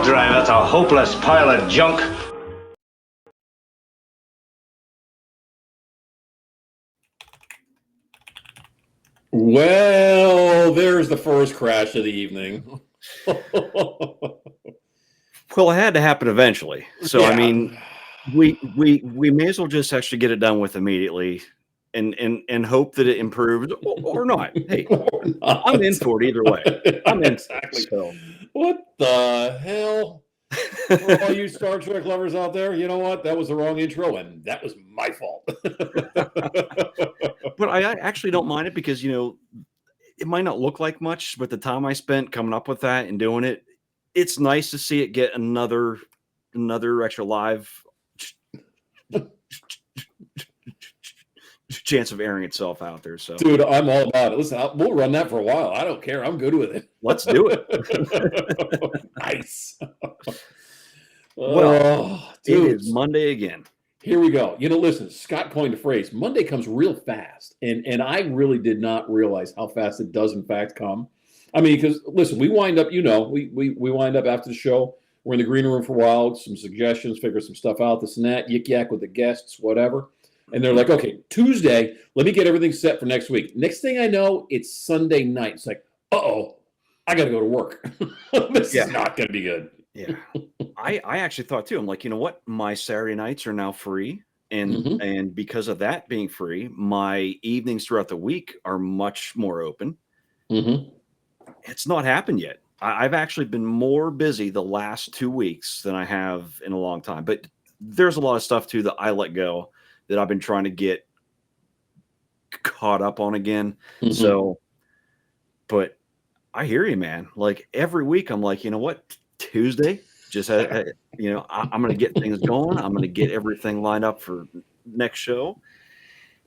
truck driver. That's a hopeless pile of junk. Well, there's the first crash of the evening. Well, it had to happen eventually. So, Yeah. I mean, we may as well just actually get it done with immediately and hope that it improves or not. Hey, I'm in for it either way. I'm in exactly. So. What the hell? For all you Star Trek lovers out there, you know what? That was the wrong intro, and that was my fault. But I actually don't mind it because, it might not look like much, but the time I spent coming up with that and doing it, it's nice to see it get another extra live chance of airing itself out there. So, dude, I'm all about it. Listen, we'll run that for a while. I don't care. I'm good with it. Let's do it. Nice. Well, dude, it is Monday again. Here we go. Listen, Scott coined the phrase, Monday comes real fast. And I really did not realize how fast it does, in fact, come. I mean, because, listen, we wind up, we wind up after the show. We're in the green room for a while, some suggestions, figure some stuff out, this and that, yik yak with the guests, whatever. And they're like, okay, Tuesday, let me get everything set for next week. Next thing I know, it's Sunday night. It's like, uh-oh, I got to go to work. This is not going to be good. Yeah. I actually thought too, I'm like, you know what? My Saturday nights are now free. And because of that being free, my evenings throughout the week are much more open. It's not happened yet. I've actually been more busy the last 2 weeks than I have in a long time. But there's a lot of stuff too that I let go that I've been trying to get caught up on again. So, but I hear you, man. Like every week I'm like, you know what? Tuesday, just, I'm going to get things going. I'm going to get everything lined up for next show.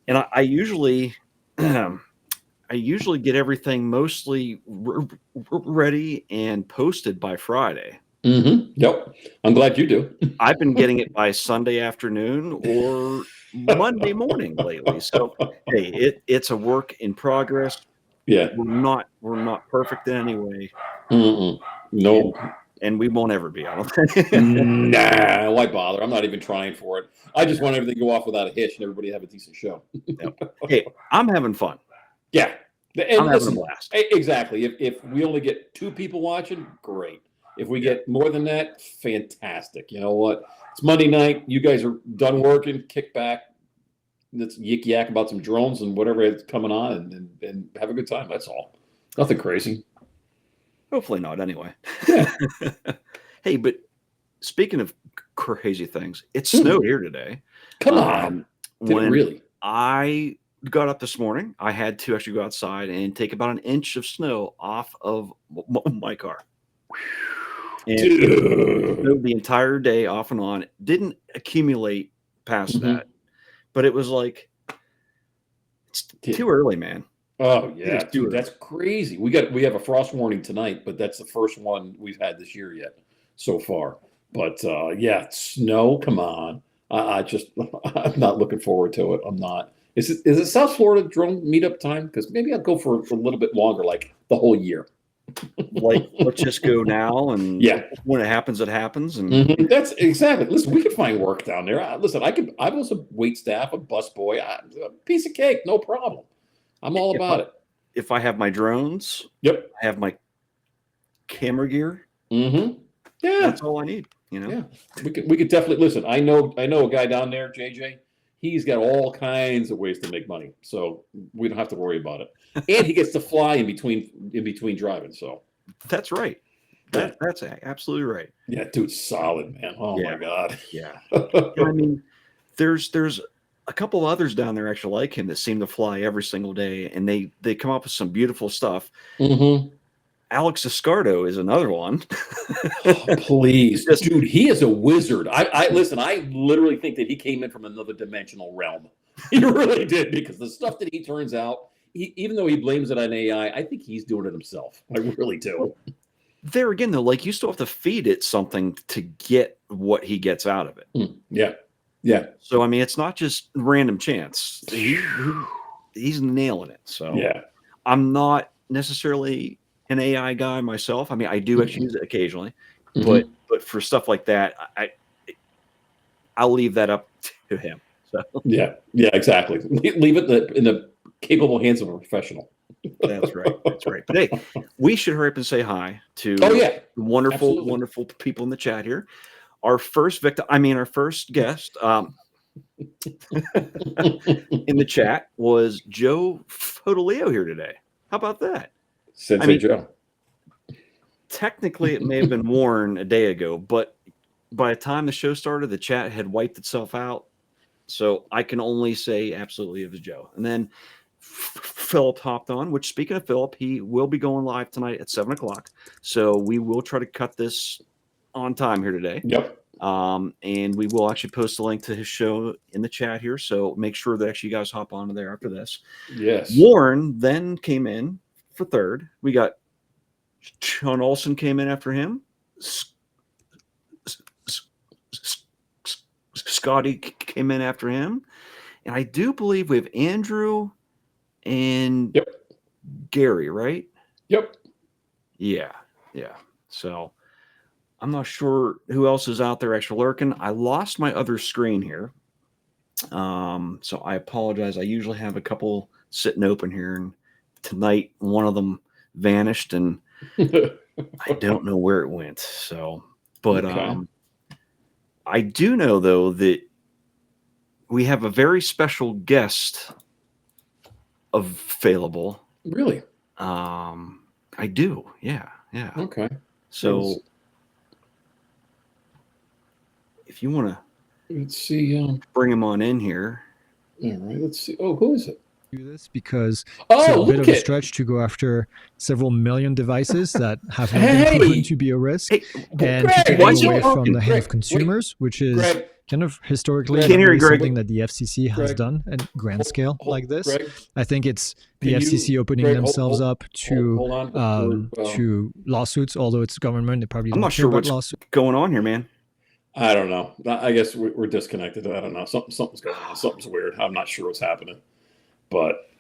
And I usually, get everything mostly ready and posted by Friday. Yep. I'm glad you do. I've been getting it by Sunday afternoon or Monday morning lately. So, hey, it's a work in progress. Yeah. We're not perfect in any way. No. And we won't ever be, I don't think. Nah, why bother? I'm not even trying for it. I just want everything to go off without a hitch and everybody have a decent show. Hey, I'm having fun. Yeah. And I'm having a blast. Exactly. If we only get 2 people watching, great. If we get more than that, fantastic. You know what? It's Monday night. You guys are done working. Kick back. Let's yik yak about some drones and whatever is coming on and have a good time. That's all. Nothing crazy. Hopefully not, anyway. Yeah. Hey, but speaking of crazy things, it snowed here today. Come on. Did it really? I got up this morning, I had to actually go outside and take about an inch of snow off of my car. And it snowed the entire day off and on. It didn't accumulate past that, but it was like, it's too early, man. Oh yeah, dude, that's crazy. We have a frost warning tonight, but that's the first one we've had this year yet so far. But yeah, snow. Come on, I'm not looking forward to it. I'm not. Is it South Florida drone meetup time? Because maybe I'll go for a little bit longer, like the whole year. Like, let's just go now, and when it happens, it happens. And that's exactly. Listen, we can find work down there. Listen, I was a wait staff, a bus boy, a piece of cake, no problem. I'm all about it. If I have my drones, I have my camera gear. Yeah, that's all I need. Yeah, we could definitely listen. I know a guy down there, JJ. He's got all kinds of ways to make money, so we don't have to worry about it. And he gets to fly in between driving. So that's right. That's absolutely right. Yeah, dude, solid, man. Oh my God. Yeah. I mean, there's a couple of others down there actually like him that seem to fly every single day, and they come up with some beautiful stuff. Alex Escardo is another one. Please, dude, he is a wizard. I listen. I literally think that he came in from another dimensional realm. He really did, because the stuff that he turns out, even though he blames it on AI, I think he's doing it himself. I really do. There again, though, like, you still have to feed it something to get what he gets out of it. Yeah. So I mean, it's not just random chance. He's nailing it. So I'm not necessarily an AI guy myself. I mean, I do actually use it occasionally, but But for stuff like that, I'll leave that up to him. So yeah, exactly. Leave it in the capable hands of a professional. That's right. But hey, we should hurry up and say hi to wonderful, Absolutely. wonderful people in the chat here. Our first our first guest in the chat was Joe Fodoleo here today. How about that? Sensei Joe. Technically, it may have been Warren a day ago, but by the time the show started, the chat had wiped itself out. So I can only say absolutely it was Joe. And then Philip hopped on, which, speaking of Philip, he will be going live tonight at 7:00. So we will try to cut this on time here today. Yep. And we will actually post a link to his show in the chat here. So make sure that actually you guys hop onto there after this. Yes. Warren then came in for third. We got Sean Olson came in after him. Scotty came in after him. And I do believe we have Andrew and Gary, right? Yep. Yeah. So I'm not sure who else is out there actually lurking. I lost my other screen here. So I apologize. I usually have a couple sitting open here, and tonight one of them vanished, and I don't know where it went. So, but I do know though that we have a very special guest available. Really? I do. Yeah. Okay. So if you want to, let's see, bring him on in here. All right. Let's see. Oh, who is it? Do this because it's a bit of a stretch to go after several million devices that have not been proven to be a risk, and to take away from the hand of consumers, which is kind of historically something that the FCC has done at grand scale like this. I think it's the FCC opening themselves up to lawsuits, although it's government. They probably I'm not sure what's going on here, man. I don't know. I guess we're disconnected. I don't know. Something's going on. Something's weird. I'm not sure what's happening. But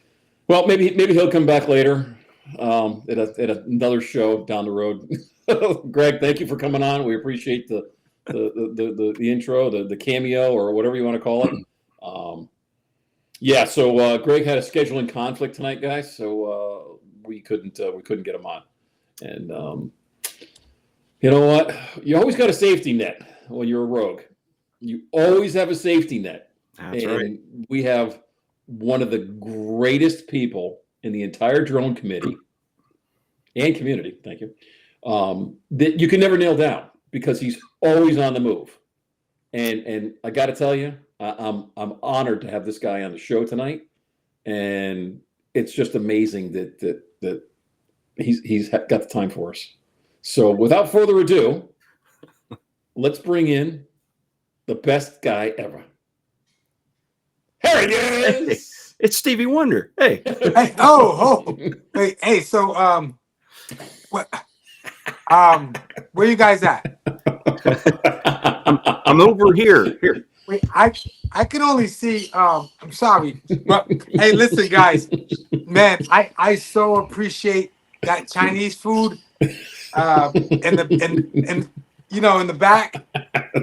maybe he'll come back later at another show down the road. Greg, thank you for coming on. We appreciate the intro, the cameo, or whatever you want to call it. So Greg had a scheduling conflict tonight, guys. So we couldn't get him on. And you know what? You always got a safety net when you're a rogue. You always have a safety net. That's right. We have one of the greatest people in the entire drone committee and community, thank you, that you can never nail down because he's always on the move. And I got to tell you, I'm honored to have this guy on the show tonight, and it's just amazing that he's got the time for us. So without further ado, let's bring in the best guy ever. Here he is. It's Stevie Wonder. Hey. Hey. Wait. Hey. So, what? Where you guys at? I'm over here. Here. Wait. I can only see. I'm sorry. But, hey, listen, guys. Man, I so appreciate that Chinese food. In the back.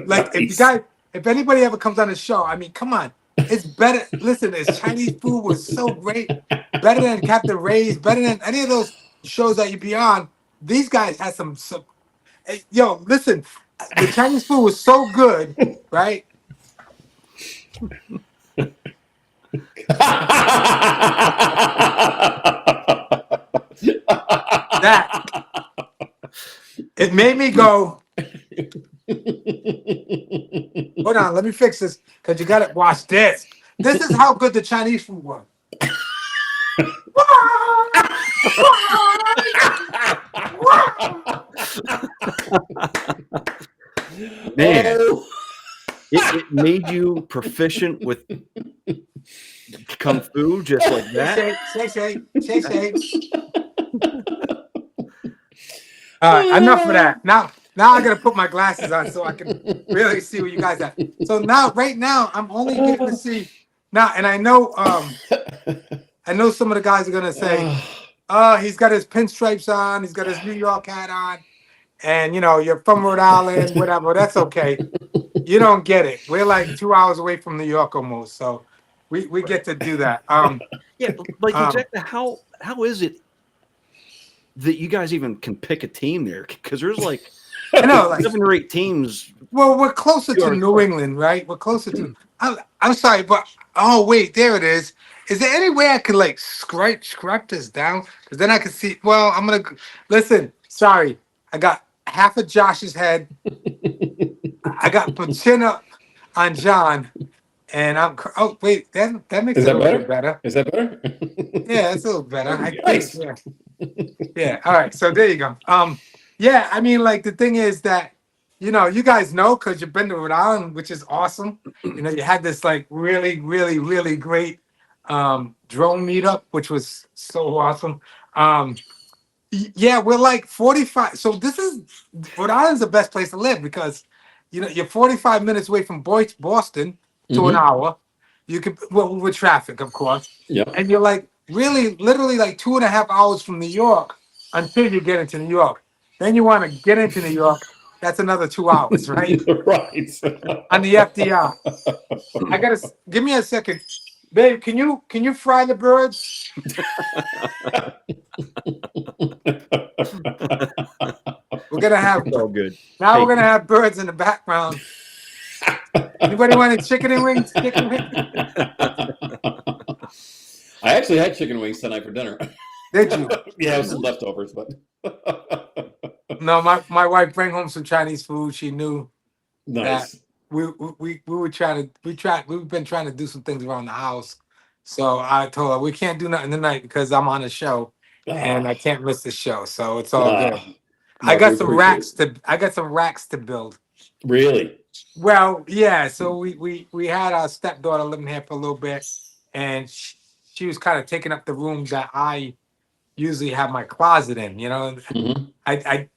Like if anybody ever comes on the show, I mean, come on. It's better. Listen, this Chinese food was so great. Better than Captain Ray's, better than any of those shows that you be on. These guys had some hey, yo, listen, the Chinese food was so good, right? That it made me go. Hold on, let me fix this because you got to watch this. This is how good the Chinese food was. Man, it made you proficient with kung fu just like that. Say. All right, enough of that. Now I gotta put my glasses on so I can really see what you guys have. So right now, I'm only getting to see now, and I know some of the guys are gonna say, he's got his pinstripes on, he's got his New York hat on, and you're from Rhode Island, whatever. That's okay. You don't get it. We're like 2 hours away from New York almost, so we get to do that. Yeah, like exactly. How is it that you guys even can pick a team there? Because there's like I know, like 7 or 8 teams. Well, we're closer to New England, right? We're closer to. I'm sorry, but oh wait, there it is. Is there any way I could like scrap this down? Because then I can see. Well, I'm gonna listen. Sorry, I got half of Josh's head. I got my chin up on John, and I'm. Oh wait, that makes it a little bit better. Is that better? Yeah, it's a little better. I Nice. think. Yeah. All right. So there you go. Yeah. I mean, like the thing is that you guys know because you've been to Rhode Island, which is awesome. You had this like really, really, really great drone meetup, which was so awesome. Yeah, we're like 45. So this is Rhode Island's the best place to live because you're 45 minutes away from Boston to an hour. You could with traffic, of course. Yeah. And you're like really literally like 2.5 hours from New York until you get into New York. Then you want to get into New York. That's another 2 hours, right? Right. On the FDR. I gotta give me a second. Babe, can you fry the birds? We're gonna have It's all good. now we're gonna have birds in the background. Anybody want any chicken and wings? Chicken wings? I actually had chicken wings tonight for dinner. Did you? Yeah, it was some leftovers, but No, my wife bring home some Chinese food. She knew nice. that we were trying to we've been trying to do some things around the house. So I told her we can't do nothing tonight because I'm on a show and I can't miss the show. So it's all good. I got some racks to build. Really? Well, yeah. So we had our stepdaughter living here for a little bit, and she was kind of taking up the room that I usually have my closet in. I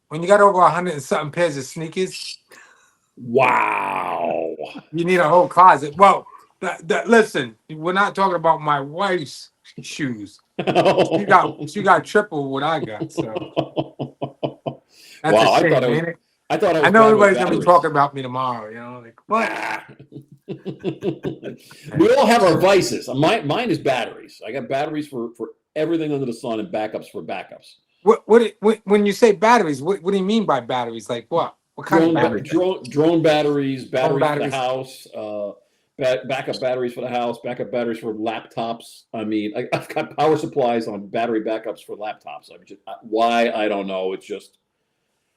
when you got over 100 and something pairs of sneakers, wow, you need a whole closet. Well, listen, we're not talking about my wife's shoes. She got triple what I got. So that's wow, a shame, ain't it? I know everybody's gonna be talking about me tomorrow. Like what? We all have our vices. Mine is batteries. I got batteries for everything under the sun and backups for backups. When you say batteries, what do you mean by batteries? Like what? What kind of batteries? Drone batteries, batteries for the house, backup batteries for the house, backup batteries for laptops. I mean, I've got power supplies on battery backups for laptops. Why? I don't know. It's just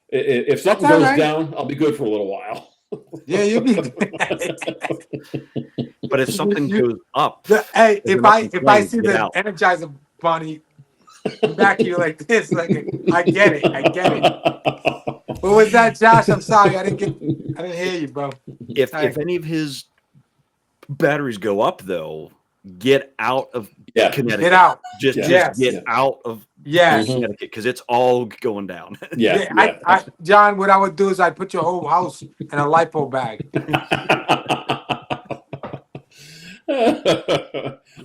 if something goes down, I'll be good for a little while. Yeah, you'll be. But if something goes up, hey, if I see the Energizer Bunny back to you like this, like I get it. What was that, Josh? I'm sorry, I didn't hear you, bro. If any of his batteries go up, though, get out of Connecticut. Get out. Just get out of Connecticut because it's all going down. I, John, what I would do is I'd put your whole house in a lipo bag.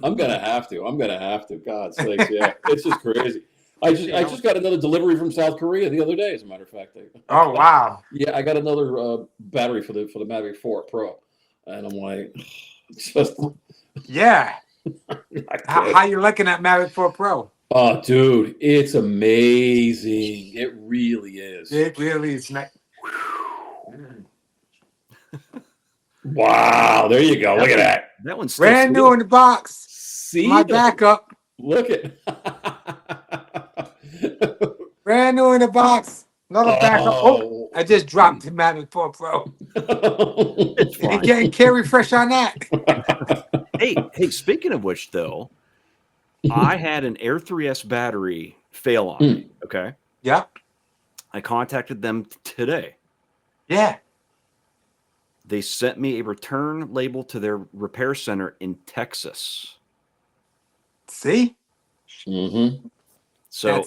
I'm gonna have to. God's sakes, yeah, it's just crazy. I just got another delivery from South Korea the other day, as a matter of fact. Oh wow! Yeah, I got another battery for the Mavic 4 Pro, and I'm like, just How you liking that Mavic 4 Pro? Oh, dude, it's amazing. It really is. It really is nice. Wow, there you go. Look at that. That one's brand new in the box. See my backup. Look at brand new in the box. Another backup. Oh, I just dropped the Mavic 4 Pro. Ain't getting carry fresh on that. Hey, speaking of which, though, I had an Air 3S battery fail on me. Okay. Yep. I contacted them today. Yeah. They sent me a return label to their repair center in Texas. See? So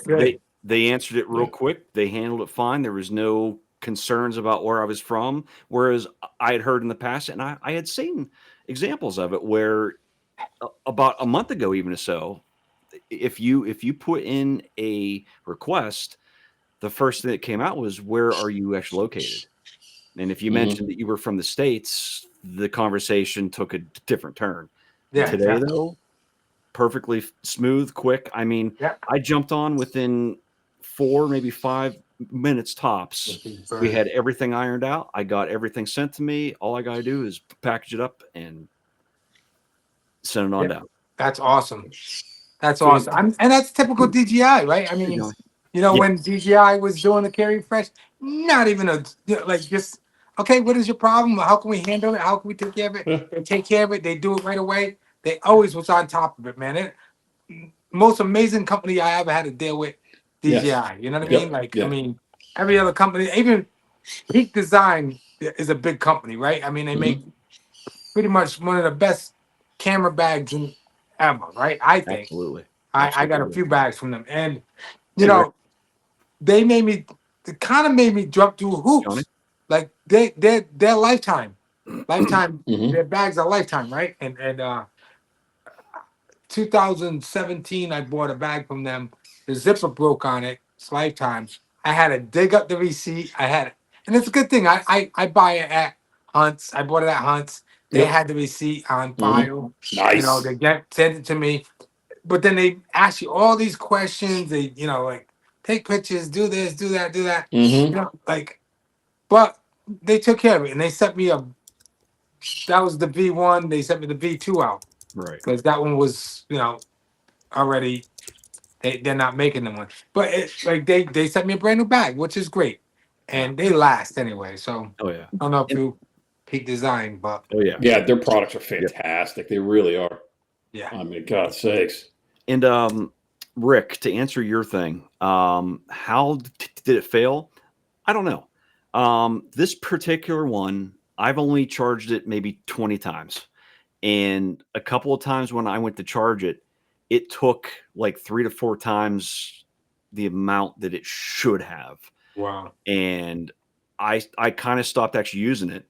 they answered it real quick. They handled it fine. There was no concerns about where I was from. Whereas I had heard in the past, and I had seen examples of it where about a month ago, even or so, if you put in a request, the first thing that came out was, where are you actually located? And if you mentioned that you were from the States, the conversation took a different turn. Yeah. Today, though, perfectly smooth, quick. I mean, I jumped on within 4, maybe 5 minutes tops. We had everything ironed out. I got everything sent to me. All I got to do is package it up and send it on down. That's awesome. That's awesome. And that's typical DGI, right? I mean, when DGI was doing the Carry Fresh, not even just, okay, what is your problem? How can we handle it? How can we take care of it? They take care of it. They do it right away. They always was on top of it, man. Most amazing company I ever had to deal with, DGI. You know what I mean? Like, I mean, every other company, even Peak Design is a big company, right? I mean, they make pretty much one of the best camera bags ever, right? I think. Absolutely. I got a few bags from them, and they kind of made me jump through hoops. Like they're lifetime. Their bags are lifetime, right? And 2017, I bought a bag from them. The zipper broke on it. It's lifetime. I had to dig up the receipt. And it's a good thing. I buy it at Hunt's. I bought it at Hunt's. They had the receipt on file. Nice. They sent it to me. But then they ask you all these questions. They, like, take pictures, do this, do that, do that. But they took care of it, and they sent me that was the V1. They sent me the V2 out. Right. Because that one was, already, they're not making them one. But they sent me a brand new bag, which is great. And they last anyway. So I don't know if you Peak Design, but yeah, their products are fantastic. They really are. Yeah. I mean, God's sakes. And Rick, to answer your thing, how did it fail? I don't know. This particular one, I've only charged it maybe 20 times. And a couple of times when I went to charge it, it took like 3 to 4 times the amount that it should have. Wow. And I kind of stopped actually using it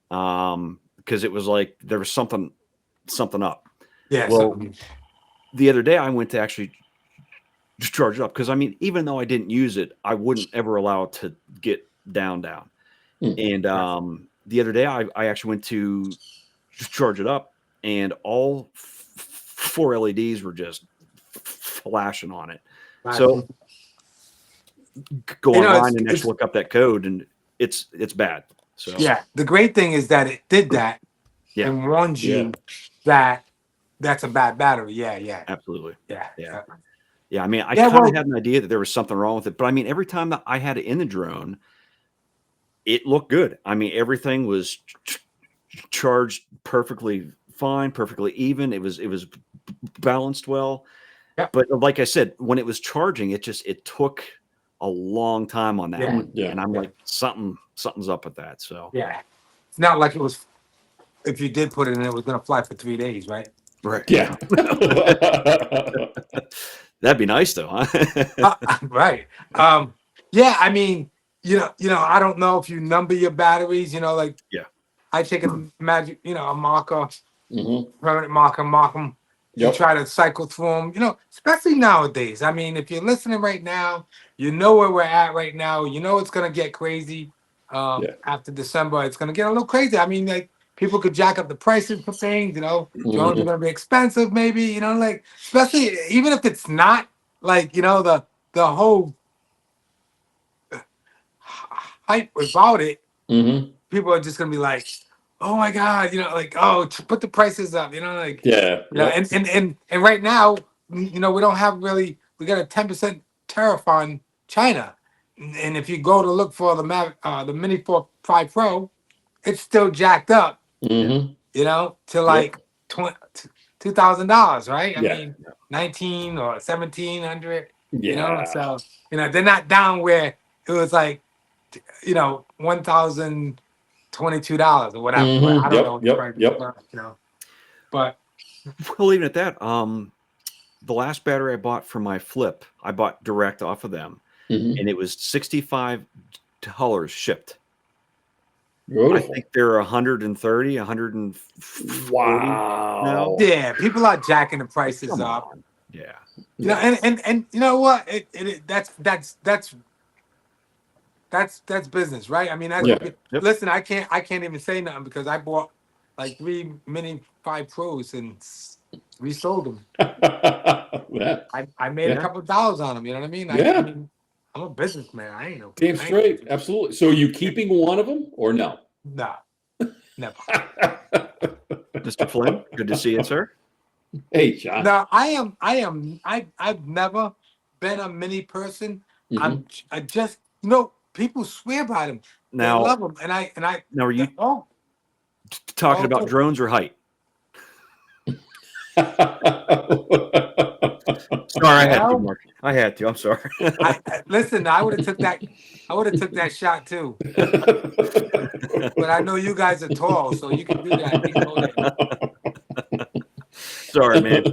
because it was like there was something up. Yeah. Well, the other day I went to actually charge it up because, I mean, even though I didn't use it, I wouldn't ever allow it to get down. And the other day I actually went to charge it up, and all 4 LEDs were just flashing on it. So go online and actually look up that code, and it's bad. So the great thing is that it did that and warned you that that's a bad battery. Yeah. Absolutely. Yeah. I mean, I kind of had an idea that there was something wrong with it, but I mean, every time that I had it in the drone, it looked good. I mean, everything was charged perfectly fine, perfectly even. It was balanced well. Yeah. But like I said, when it was charging, it took a long time on that one. Yeah. And I'm like, something's up with that. So it's not like it was. If you did put it in, it was going to fly for 3 days, right? Right. Yeah. That'd be nice, though, huh? Right. I mean, I don't know if you number your batteries. I take a magic, a marker, permanent marker, mark them. You try to cycle through them. Especially nowadays. I mean, if you're listening right now, you know where we're at right now. You know it's gonna get crazy. After December, it's gonna get a little crazy. I mean, like, people could jack up the prices for things, drones are going to be expensive, maybe, especially even if it's not like, the whole hype about it. People are just going to be like, oh my God, put the prices up, and right now, we don't have we got a 10% tariff on China. And if you go to look for the Mini 5 Pro, it's still jacked up. To like $2,000, right? I mean, 19 or 1,700. So they're not down where it was like, $1,022 or whatever. I don't know. But we'll leave it at that. The last battery I bought for my Flip, I bought direct off of them, and it was $65 shipped. Beautiful. I think they're 130, 140. Wow. Now. Yeah, people are jacking the prices up. Yeah. And you know what? That's that's business, right? I mean, that's Yeah. listen. I can't even say nothing because I bought like 3 Mini 5 Pros and resold them. Yeah. I made a couple of dollars on them. You know what I mean? Yeah. I mean, I'm a businessman. I ain't no. Damn straight. Absolutely. So are you keeping one of them or no? No, never. Mr. Flynn, good to see you, sir. Hey, John. No, I've never been a mini person. Mhm. I just people swear by them. Now, they love them, and I now are you oh talking about drones or height? Sorry, I had to, Mark. I had to. I'm sorry. Listen, I would have took that shot too. But I know you guys are tall, so you can do that. You can go there. Sorry, man.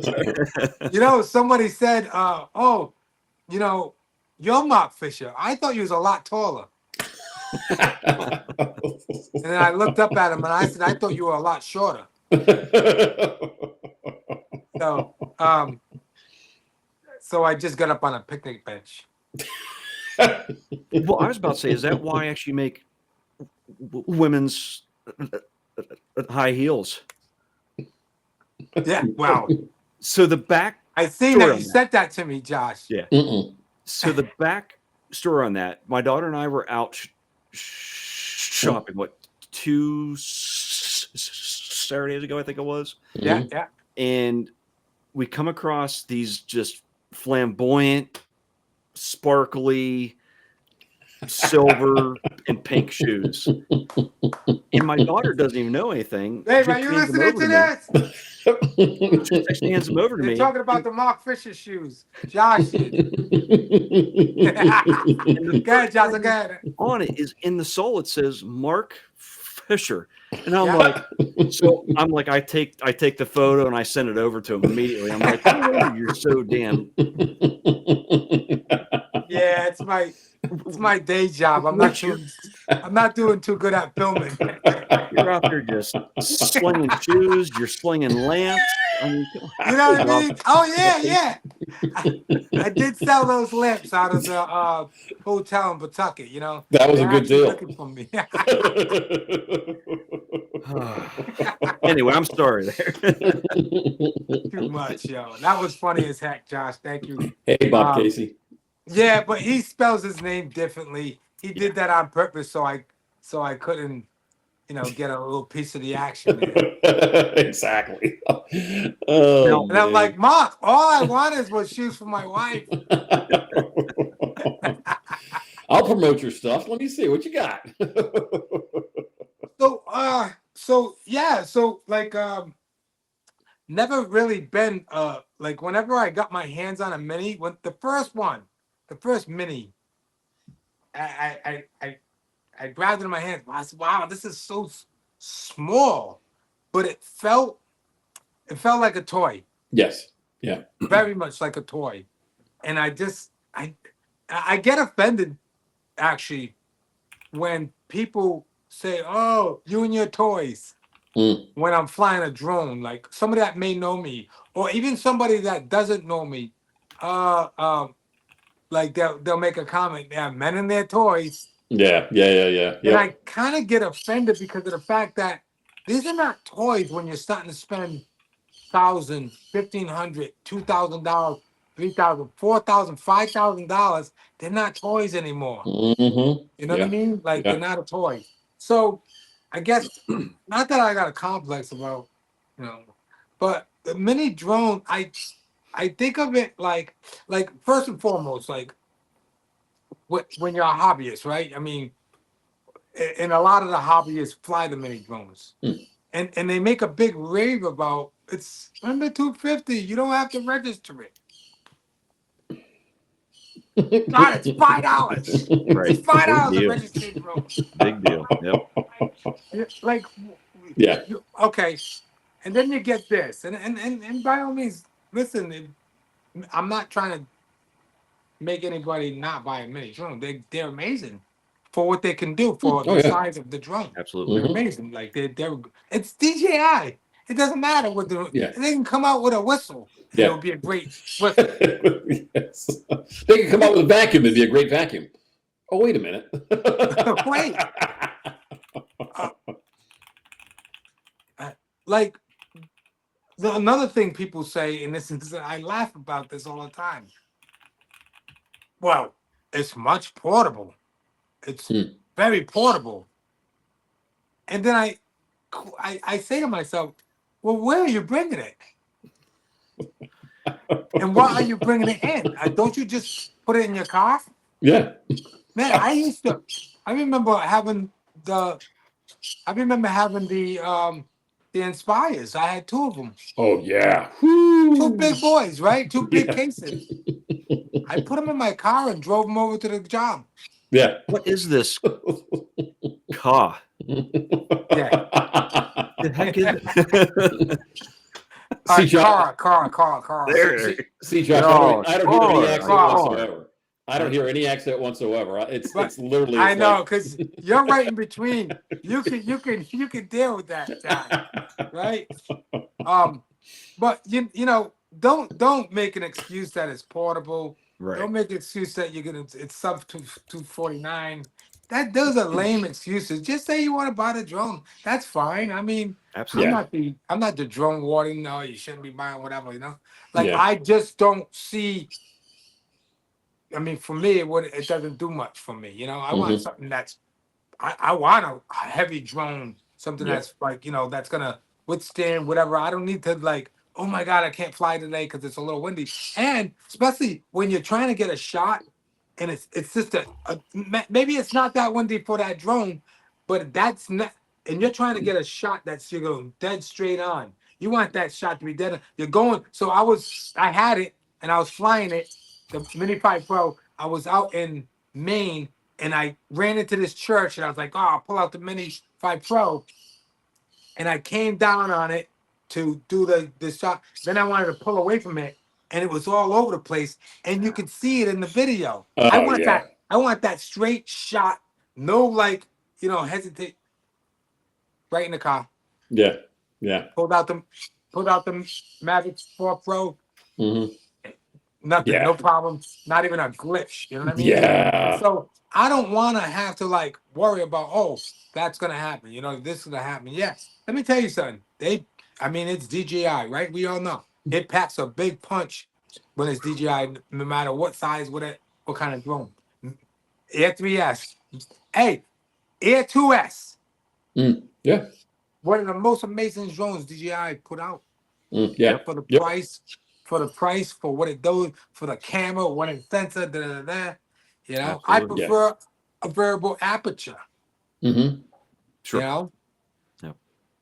Somebody said, "Oh, you're Mark Fisher. I thought you was a lot taller." And then I looked up at him and I said, "I thought you were a lot shorter." So I just got up on a picnic bench. Well, I was about to say, is that why I actually make women's high heels? Yeah, wow. So the back. I seen that you sent that to me, Josh. Yeah. So the back story on that, my daughter and I were out shopping, 2 Saturdays ago, I think it was. Yeah. And we come across these just flamboyant, sparkly, silver and pink shoes. And my daughter doesn't even know anything. Hey, are you listening to this? She hands them over to me. You're talking about the Mark Fisher shoes. Josh did. Go ahead, Josh. Go ahead. On it is in the sole, it says Mark Fisher. And I'm like, I take the photo and I send it over to him immediately. I'm like, oh, you're so damn. Yeah, it's my day job. I'm not doing too good at filming. You're out there just slinging shoes. You're slinging lamps. I mean, you know what I mean? Oh yeah. I did sell those lamps out of the hotel in Pawtucket. That was a good deal. Looking for me. Anyway, I'm sorry there. Too much, yo. That was funny as heck, Josh. Thank you. Hey, Bob Casey. Yeah, but he spells his name differently. He did that on purpose, so I couldn't, get a little piece of the action there. Exactly. Oh, and I'm like, Mark, all I wanted was shoes for my wife. I'll promote your stuff. Let me see what you got. Never really been whenever I got my hands on a mini, the first mini, I grabbed it in my hands. I said, wow, this is so small, but it felt like a toy. Yes. Yeah. Very much like a toy. And I get offended actually when people say, "Oh, you and your toys." When I'm flying a drone, like somebody that may know me, or even somebody that doesn't know me, like they'll make a comment. Yeah, men and their toys. Yeah. And I kind of get offended because of the fact that these are not toys when you're starting to spend $1,000, $1,500, $2,000, $3,000, $4,000, $5,000. They're not toys anymore. Mm-hmm. You know what I mean? Like they're not a toy. So I guess not that I got a complex about, but the mini drone, I think of it like first and foremost, like when you're a hobbyist, right? I mean, and a lot of the hobbyists fly the mini drones, and they make a big rave about it's under $250. You don't have to register it. God, it's $5. Right. It's $5 to register the drone. Big deal. Yep. Okay, and then you get this, and by all means, listen. I'm not trying to make anybody not buy a mini drone. They're amazing for what they can do for the size of the drone. Absolutely, they're amazing. Like they're it's DJI. It doesn't matter what they can come out with a whistle. It'll be a great whistle. Yes. They can come out with a vacuum. It'd be a great vacuum. Oh, wait a minute. Wait. Like another thing people say, and this is, I laugh about this all the time. Well, it's much portable. It's very portable. And then I say to myself, well, where are you bringing it? And why are you bringing it in? Don't you just put it in your car? Yeah. Man, I remember having the Inspires. I had two of them. Oh, yeah. Two big boys, right? Two big cases. I put them in my car and drove them over to the job. Yeah. What is this car? Yeah. The heck is it? See, Josh, car. See, Josh, I don't hear any accent whatsoever. I don't hear any accent whatsoever. It's literally. I know, because you're right in between. You can deal with that, John, right? But you know, don't make an excuse that it's portable. Right. Don't make an excuse that it's sub 249. Those are lame excuses. Just say you want to buy the drone. That's fine. I mean, absolutely. I'm not the drone warden. No, you shouldn't be buying whatever. You know, I just don't see. I mean, for me, it doesn't do much for me. You know, I want something that's. I want a heavy drone, something that's that's gonna withstand whatever. I don't need to oh my God, I can't fly today because it's a little windy. And especially when you're trying to get a shot, and it's just maybe it's not that windy for that drone, but that's not. And you're trying to get a shot you're going dead straight on. You want that shot to be dead. You're going. So I had it and I was flying it. The Mini 5 Pro, I was out in Maine and I ran into this church and I was like, oh, I'll pull out the Mini 5 Pro. And I came down on it to do the shot. Then I wanted to pull away from it and it was all over the place. And you could see it in the video. Oh, I want that straight shot. No, hesitate. Right in the car. Yeah. Yeah. Pulled out the Mavic 4 Pro. Nothing, no problem. Not even a glitch. You know what I mean? Yeah. So I don't want to have to worry about, that's gonna happen. This is gonna happen. Yes. Let me tell you something. It's DJI, right? We all know it packs a big punch when it's DJI, no matter what size, what kind of drone. Air 3S. Hey, Air 2S. Yeah. One of the most amazing drones DJI put out. Yeah. For the price. For the price, for what it does, for the camera, what it sensor, Absolutely. I prefer a variable aperture. Sure. Yeah.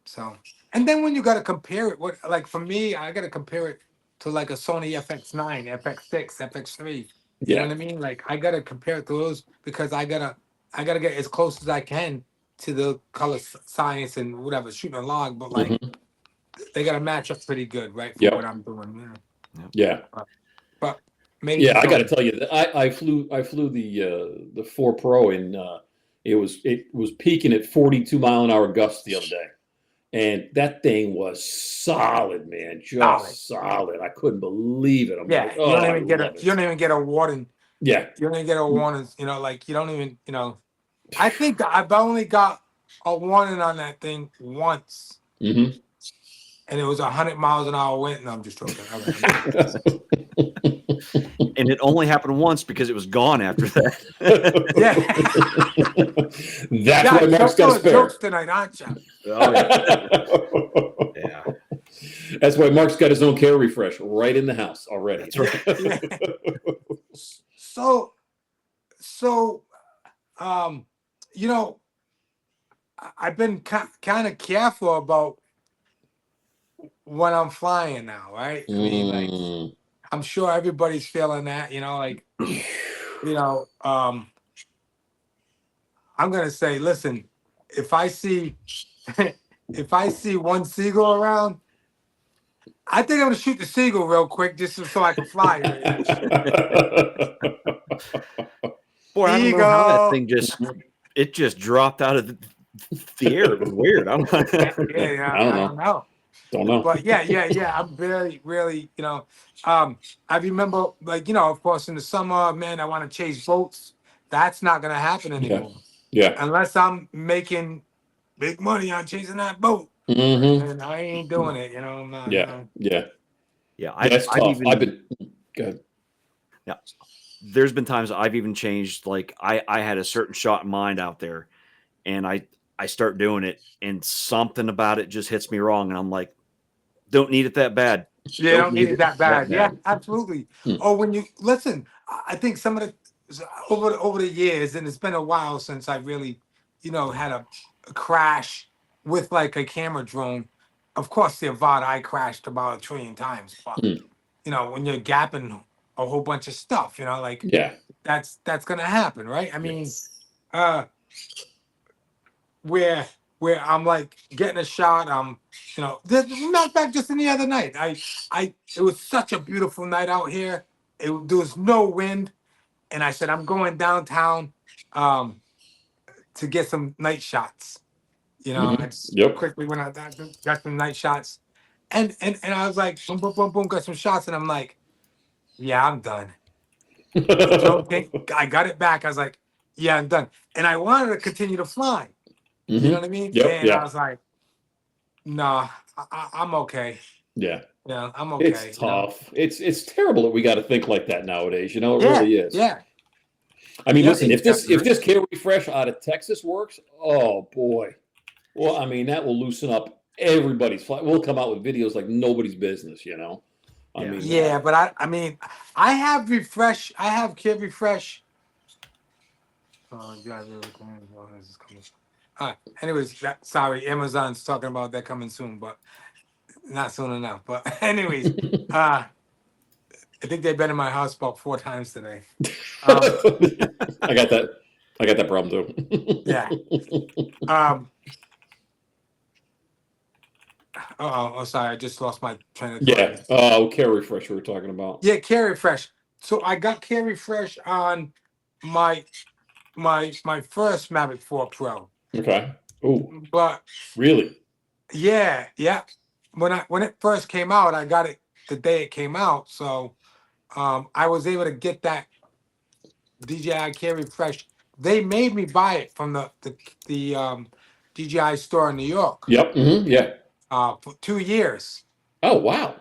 So, and then when you got to compare it, for me, I got to compare it to a Sony FX9, FX6, FX3. You know what I mean? I got to compare it to those because I gotta get as close as I can to the color science and whatever, shooting a log, but they got to match up pretty good, right? For what I'm doing. Yeah. But I got to tell you that I flew the 4 Pro and it was peaking at 42 mile an hour gusts the other day, and that thing was solid, man, just solid. I couldn't believe it. You don't even get a warning. Yeah, you don't even get a warning. You don't even. I think I've only got a warning on that thing once. And it was 100 miles an hour wind. No, I'm just joking. And it only happened once because it was gone after that. That's why Mark's got a spare. Jokes tonight, aren't you? Oh, yeah. That's why Mark's got his own care refresh right in the house already. That's right. So, I've been kind of careful about when I'm flying now, right? I mean, I'm sure everybody's feeling that, I'm gonna say, listen, if I see one seagull around, I think I'm gonna shoot the seagull real quick just so I can fly. Boy, I don't know how that thing just dropped out of the air. It was weird. I don't know. Don't know. But yeah. I'm really, I remember, of course, in the summer, man, I want to chase boats. That's not gonna happen anymore. Yeah. Unless I'm making big money on chasing that boat. Mm-hmm. And I ain't doing it, I'm not. Yeah. Yeah. I've tough. even, I've been good. Yeah. There's been times I've even changed. Like I had a certain shot in mind out there, and I start doing it, and something about it just hits me wrong, and I'm like, don't need it that bad. Yeah, don't need it that bad. Yeah, absolutely. Hmm. Oh, when you listen, I think some of the over the years, and it's been a while since I really, had a crash with like a camera drone. Of course, the Avada I crashed about 1,000,000,000 times, but when you're gapping a whole bunch of stuff, like that's gonna happen, right? I mean, where I'm like getting a shot. Matter of fact, just in the other night, it was such a beautiful night out here. There was no wind, and I said I'm going downtown to get some night shots. I just quickly went out there, got some night shots, and I was like, boom, boom, boom, boom, got some shots, and I'm like, yeah, I'm done. I got it back. I was like, yeah, I'm done, and I wanted to continue to fly. You know what I mean? Yep, I was like, nah, I'm okay. Yeah. Yeah, I'm okay. It's tough. It's terrible that we got to think like that nowadays. It Yeah, really is. Yeah. I mean, listen, if this Carry Fresh out of Texas works, oh boy. Well, I mean, that will loosen up everybody's flight. We'll come out with videos like nobody's business, I mean, but I have refresh. I have Carry Fresh. Oh, God, this is coming. Anyways, sorry, Amazon's talking about that coming soon, but not soon enough. But anyways, I think they've been in my house about 4 times today. I got that problem too. Yeah. Oh, sorry, I just lost my train of thought. Yeah. Oh, Carry Fresh we were talking about. Yeah, Carry Fresh. So I got Carry Fresh on my first Mavic 4 Pro. Okay. Oh. But really? Yeah. When it first came out, I got it the day it came out. So I was able to get that DJI Carry Fresh. They made me buy it from the DJI store in New York. Yep. Mm-hmm. Yeah. For 2 years. Oh wow.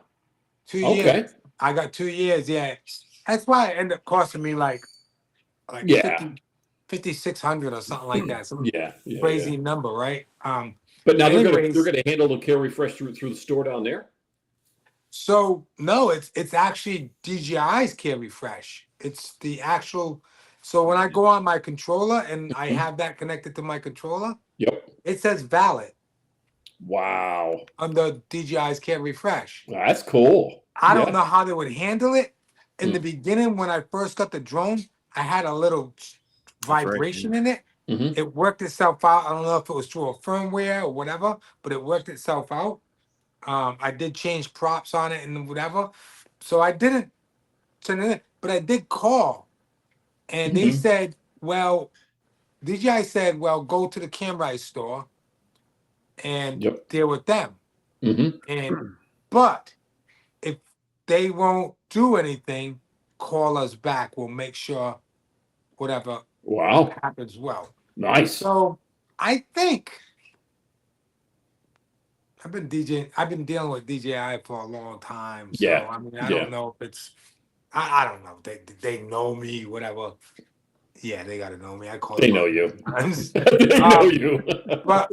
2 years. I got 2 years. Yeah. That's why it ended up costing me like 5,600 or something like that. Some crazy number, right? But now they're gonna handle the Carry Fresh through the store down there. So no, it's actually DJI's Carry Fresh. It's the actual. So when I go on my controller and I have that connected to my controller, it says valid. Wow. Under DJI's Carry Fresh. That's cool. I don't know how they would handle it. In the beginning, when I first got the drone, I had a little vibration in it. Mm-hmm. It worked itself out. I don't know if it was through a firmware or whatever, but it worked itself out. I did change props on it and whatever. So I didn't turn it in, but I did call. And they said, well, DJI said, well, go to the Camrite store and deal with them. But if they won't do anything, call us back. We'll make sure whatever happens well. Nice. So I think I've been dealing with DJI for a long time. So I mean, I don't know if it's I don't know. They know me, whatever. Yeah, they gotta know me. I call they them know you. They know you. but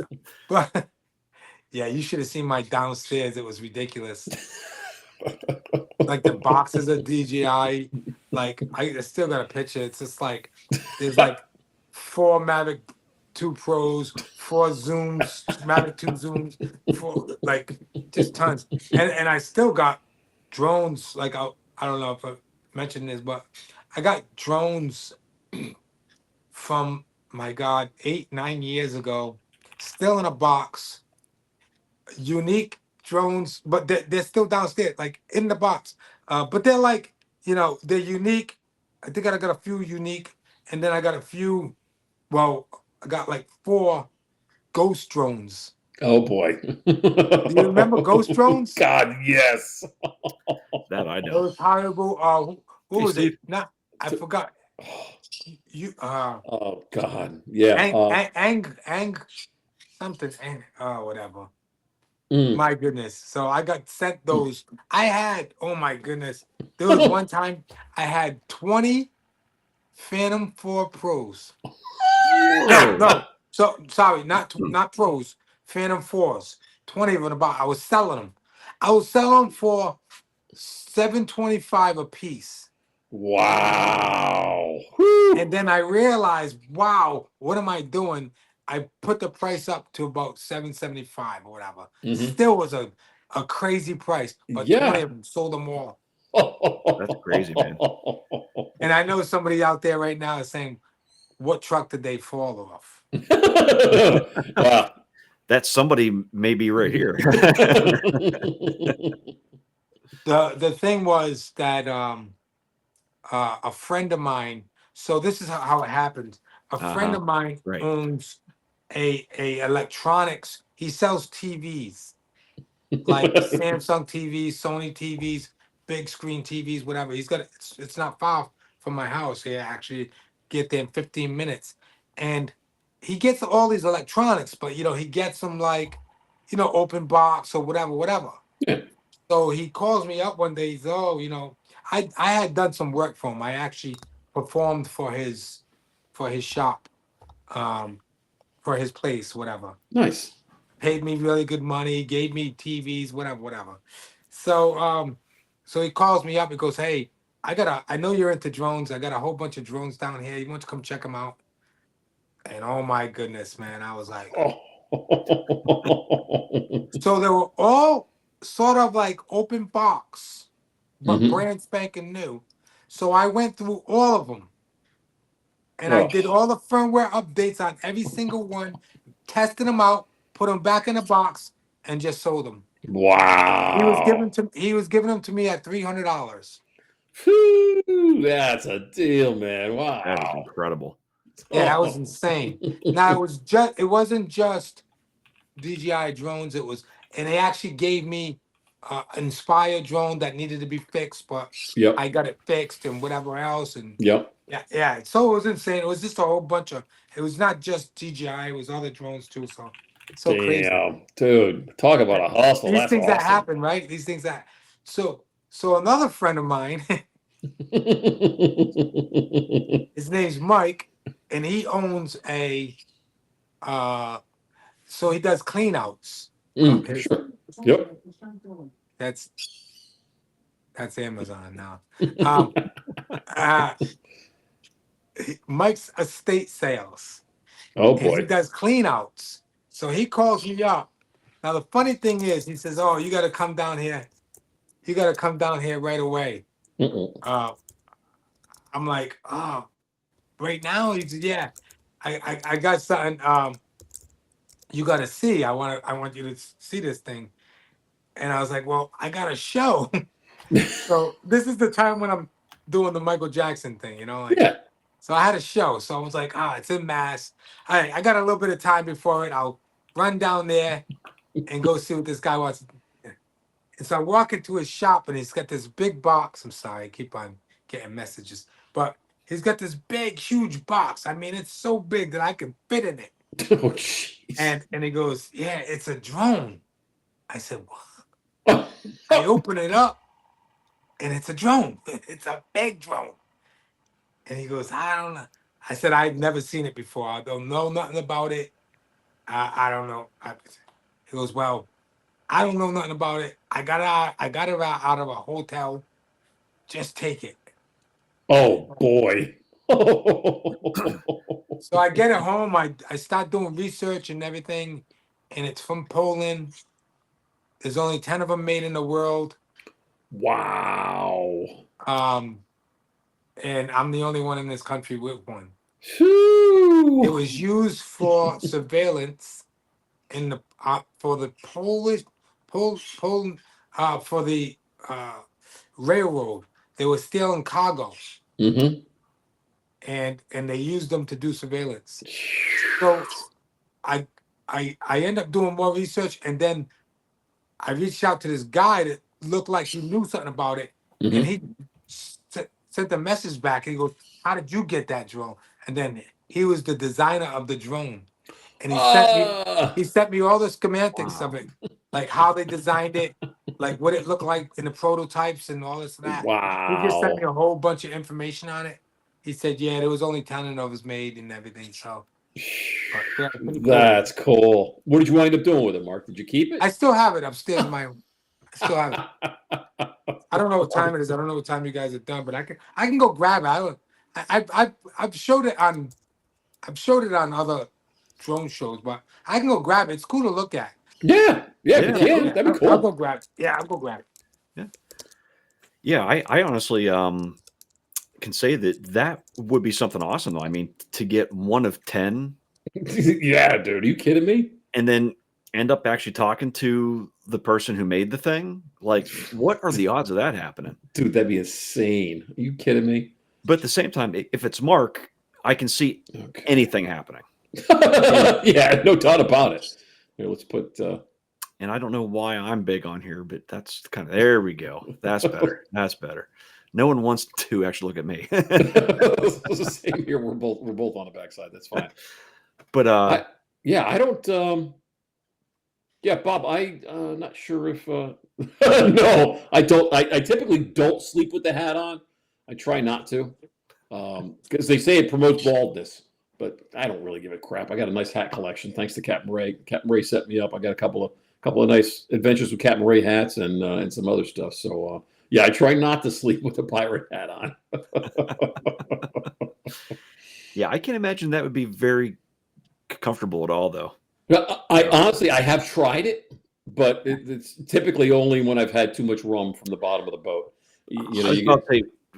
yeah, you should have seen my downstairs. It was ridiculous. Like the boxes of DJI. Like I still got a picture. It's just like there's like 4 Mavic 2 Pros, 4 Zooms, Mavic 2 Zooms, 4 like just tons. And I still got drones. Like I don't know if I mentioned this, but I got drones from my God 8-9 years ago, still in a box. Unique drones, but they're still downstairs, like in the box. But they're like, they're unique. I think I got a few unique, and then I got a few. Well, I got like 4 ghost drones. Oh boy! Do you remember ghost drones? God, yes. That I know. It was horrible. What was it? I forgot. You Oh God, yeah. something whatever. Mm. My goodness. So I got sent those. I had, oh my goodness. There was one time I had 20 Phantom 4 Pros. No. So sorry, not Pros, Phantom 4s. 20 of them about. I was selling them. I was selling them for $7.25 a piece. Wow. And then I realized, wow, what am I doing? I put the price up to about $7.75 or whatever. Still was a crazy price, but 20 of them sold them all. That's crazy, man. And I know somebody out there right now is saying, what truck did they fall off? Wow. That's somebody maybe right here. The thing was that a friend of mine, so this is how it happened. A friend of mine owns a electronics. He sells TVs, like Samsung TVs, Sony TVs, big screen TVs, whatever. He's got it's not far from my house here. Actually, get there in 15 minutes, and he gets all these electronics, but he gets them like, open box or whatever. Yeah. So he calls me up one day. He's, I had done some work for him. I actually performed for his shop, for his place, whatever. Nice. Paid me really good money, gave me TVs, whatever. So so he calls me up. He goes, "Hey, I know you're into drones. I got a whole bunch of drones down here. You want to come check them out?" And oh my goodness, man, I was like, so they were all sort of like open box, but brand spanking new. So I went through all of them, and I did all the firmware updates on every single one, tested them out, put them back in the box, and just sold them. Wow. He was giving them to me at $300. That's a deal, man. Wow. That is incredible. Yeah, that was insane. Now it wasn't just DJI drones. And they actually gave me Inspire drone that needed to be fixed, but I got it fixed and whatever else. And yeah. So it was insane. It was just a whole bunch of. It was not just DJI. It was other drones too. So crazy. Damn, dude. Talk about a hustle. These That's things awesome. that happen, right? These things that. So another friend of mine, his name's Mike, and he owns a. So he does clean outs. Sure. Yep. That's Amazon now. Mike's estate sales. Oh And he boy. does clean outs. So he calls me up. Now the funny thing is, he says, "Oh, you got to come down here. You got to come down here right away." I'm like, "Oh, right now?" He said, "Yeah, I got something. You got to see. I want you to see this thing." And I was like, "Well, I got a show." So this is the time when I'm doing the Michael Jackson thing, So I had a show. So I was like, it's in Mass. All right, I got a little bit of time before it. I'll run down there and go see what this guy wants. And so I walk into his shop and he's got this big box. I'm sorry, I keep on getting messages. But he's got this big, huge box. I mean, it's so big that I can fit in it. Oh, jeez. And he goes, "Yeah, it's a drone." I said, "What?" I open it up and it's a drone. It's a big drone. And he goes, "I don't know." I said, "I've never seen it before. I don't know nothing about it. I don't know." He goes, "Well, I don't know nothing about it. I got it out of a hotel. Just take it." Oh boy. So I get it home. I start doing research and everything, and it's from Poland. There's only 10 of them made in the world. Wow. And I'm the only one in this country with one. Whew. It was used for surveillance in the for the Polish for the railroad. They were stealing cargo, and they used them to do surveillance. So I end up doing more research, and then I reached out to this guy that looked like he knew something about it, and he sent a message back. He goes, "How did you get that drone?" And then he was the designer of the drone, and he sent me all the schematics of it, like how they designed it, like what it looked like in the prototypes and all this and that. He just sent me a whole bunch of information on it. He said, "Yeah, there was only 10 of those made and everything." So yeah, that's cool. What did you wind up doing with it, Mark? Did you keep it? I still have it upstairs in my room. I still have it. I don't know what time it is. I don't know what time you guys are done, but I can go grab it. I've showed it on other drone shows, but I can go grab it. It's cool to look at. Yeah, if you can, that'd be cool. I'll go grab it. Yeah, I'll go grab it. Yeah, I honestly can say that would be something awesome though. I mean, to get one of 10. Yeah, dude, are you kidding me? And then end up actually talking to the person who made the thing. Like, what are the odds of that happening? Dude, that'd be insane. Are you kidding me? But at the same time, if it's Mark, I can see anything happening. Yeah, no doubt about it. Here, let's put and I don't know why I'm big on here, but that's kind of, there we go. That's better. That's better. No one wants to actually look at me. Same here. We're both on the backside. That's fine. But I don't. Yeah, Bob. I'm not sure if. No, I don't. I typically don't sleep with the hat on. I try not to, because they say it promotes baldness. But I don't really give a crap. I got a nice hat collection thanks to Captain Ray. Captain Ray set me up. I got a couple of nice adventures with Captain Ray hats and some other stuff. So yeah, I try not to sleep with a pirate hat on. Yeah, I can imagine that would be very comfortable at all, though. I honestly, I have tried it, but it's typically only when I've had too much rum from the bottom of the boat.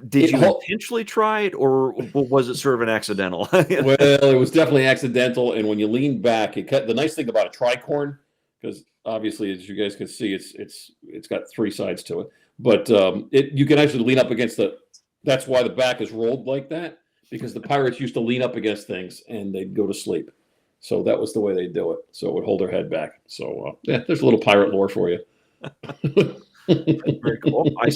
Did you intentionally try it, or was it sort of an accidental? Well, it was definitely accidental. And when you lean back, the nice thing about a tricorn, because obviously, as you guys can see, it's got three sides to it. But you can actually lean up against that's why the back is rolled like that, because the pirates used to lean up against things and they'd go to sleep. So that was the way they do it. So it would hold their head back. So yeah, there's a little pirate lore for you. That's very cool. I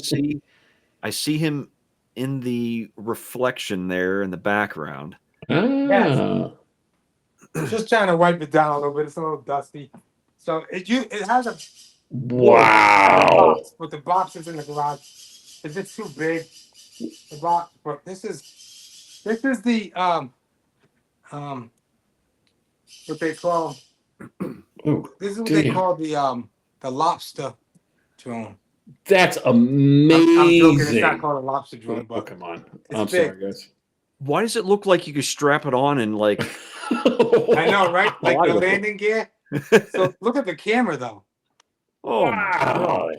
see him in the reflection there in the background. Yeah. Just trying to wipe it down a little bit. It's a little dusty. So it has a box, but the box is in the garage. Is it too big? The box, but this is the what they call this is what they call the lobster drone. That's amazing. I'm joking. It's not called a lobster drone, but come on. I'm sorry, guys. Why does it look like you could strap it on and like? I know, right? Like the landing gear. So look at the camera, though. Oh wow!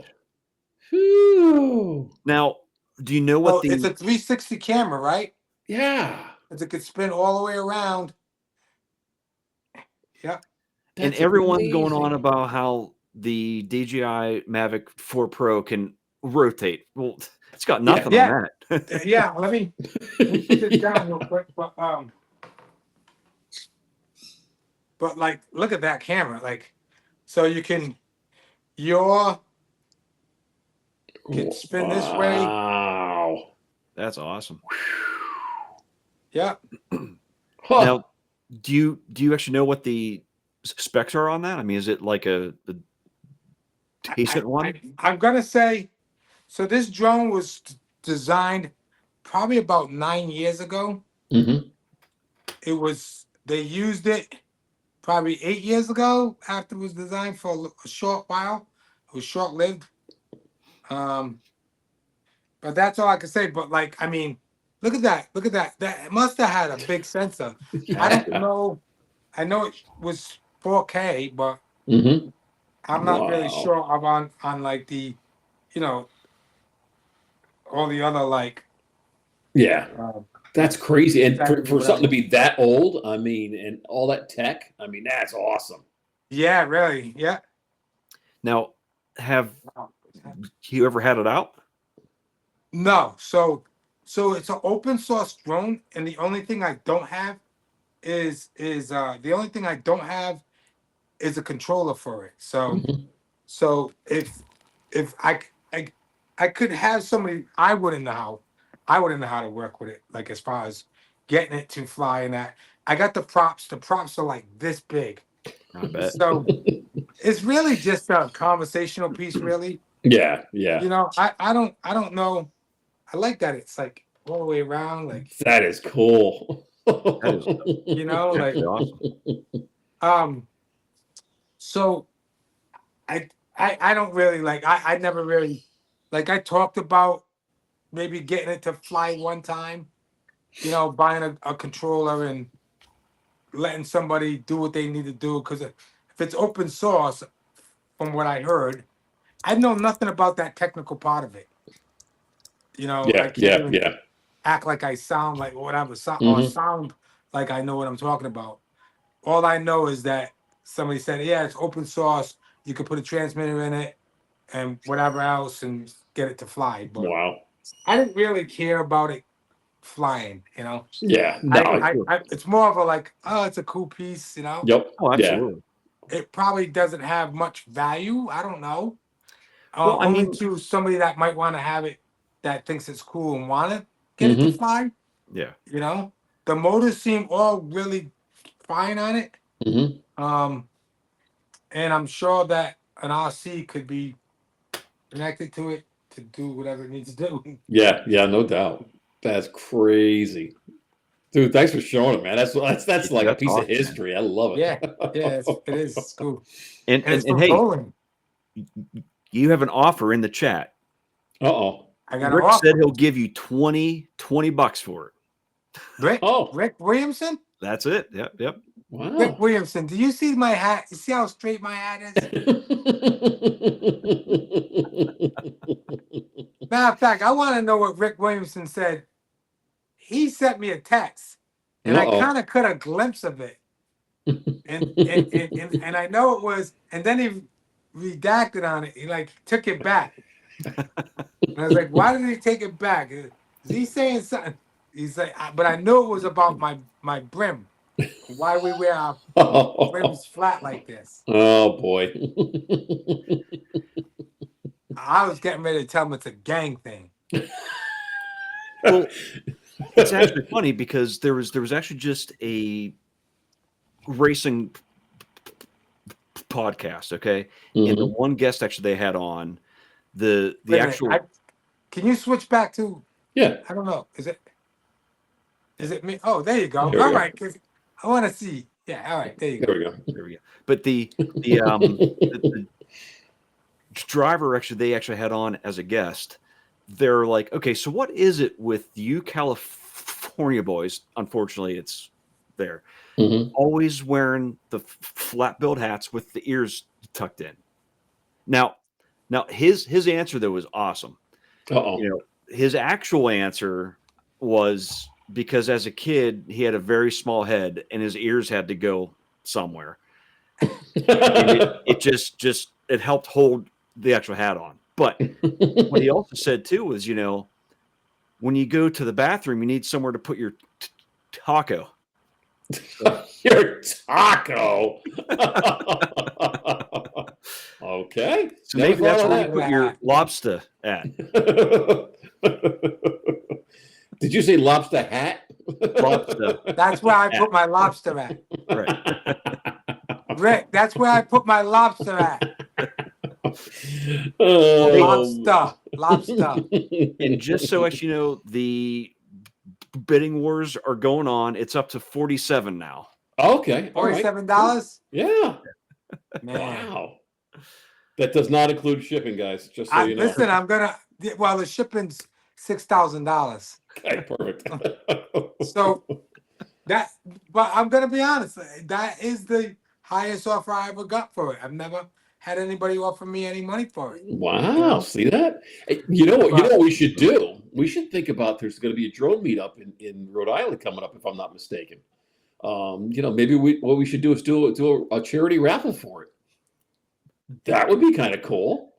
Whew. Now, do you know what it's a 360 camera, right? Yeah. It could spin all the way around. Yeah. And everyone's going on about how the DJI Mavic 4 Pro can rotate. Well, it's got nothing on that. Yeah, let me put this down real quick. But like, look at that camera. Like, so you can spin this way. Wow, that's awesome. Yeah. Now, do you actually know what the specs are on that? I mean, is it like a decent one? I'm gonna say, so this drone was designed probably about 9 years ago. Mm-hmm. They used it probably 8 years ago after it was designed for a short while. It was short-lived. But that's all I can say. But like, I mean, look at that. Look at that. That must have had a big sensor. Yeah. I don't know. I know it was 4K, but I'm not really sure on like the, all the other like. Yeah, that's crazy. And for something to be that old, I mean, and all that tech, I mean, that's awesome. Yeah, really. Yeah. Now, have you ever had it out? No. So it's an open source drone, and the only thing I don't have is a controller for it. So so if I could have somebody I wouldn't know I wouldn't know how to work with it. Like as far as getting it to fly and that. I got the props. The props are like this big. I bet. So it's really just a conversational piece, really. Yeah, yeah. You know, I don't know. I like that it's like all the way around, like that is cool. That is, you know, like awesome. So I don't really like I never really like I talked about maybe getting it to fly one time, you know, buying a controller and letting somebody do what they need to do because if it's open source, from what I heard, I know nothing about that technical part of it. You know, I can't even act like I sound like whatever or sound like I know what I'm talking about. All I know is that somebody said, yeah, it's open source. You could put a transmitter in it and whatever else and get it to fly. But wow. I didn't really care about it flying, you know. Yeah. No. It's more of a like, oh, it's a cool piece, you know. Yep. Oh, absolutely. Yeah. It probably doesn't have much value. I don't know. Well, I mean, to somebody that might want to have it that thinks it's cool and want to get it to fly. Yeah. You know, the motors seem all really fine on it. And I'm sure that an RC could be connected to it to do whatever it needs to do. Yeah, no doubt. That's crazy. Dude, thanks for showing it, man. That's like a piece of history. I love it. Yeah, it is. It's cool. And it's from hey, Poland. You have an offer in the chat. Uh-oh. I got Rick an offer. said he'll give you $20 for it. Rick Williamson? That's it. Yep. Wow. Rick Williamson, do you see my hat? You see how straight my hat is? Matter of fact, I want to know what Rick Williamson said. He sent me a text, and I kind of caught a glimpse of it. And I know it was, and then he redacted on it. He like took it back. And I was like, why did he take it back? Is he saying something? He's like, but I knew it was about my brim. Why we wear our brims flat like this. Oh boy. I was getting ready to tell him it's a gang thing. Well, it's actually funny because there was actually just a racing podcast, okay? And the one guest actually they had on the actual can you switch back to I don't know. Is it me? Oh, there you go. All right, because I want to see. Yeah, all right, there you go. There we go. But the driver they actually had on as a guest. They're like, okay, so what is it with you California boys? Unfortunately, it's there. Always wearing the flat billed hats with the ears tucked in. Now his answer though was awesome. You know, his actual answer was because as a kid he had a very small head and his ears had to go somewhere. And it just it helped hold the actual hat on. But what he also said too was, you know, when you go to the bathroom, you need somewhere to put your taco. Your taco. Okay. So maybe that's where you put your lobster at. Did you say lobster hat? Lobster. That's where I put my lobster at. Right. Rick, that's where I put my lobster at. Lobster. And just so as you know, the bidding wars are going on. It's up to 47 now. Okay. $47? Yeah. Man. Wow. That does not include shipping, guys. Just so you know. Listen, the shipping's $6,000. Okay, perfect. So but I'm gonna be honest, that is the highest offer I ever got for it. I've never had anybody offer me any money for it. Wow, you know? See that? You know what we should do? We should think about there's going to be a drone meetup in Rhode Island coming up, if I'm not mistaken. You know, maybe what we should do is do a charity raffle for it. That would be kind of cool.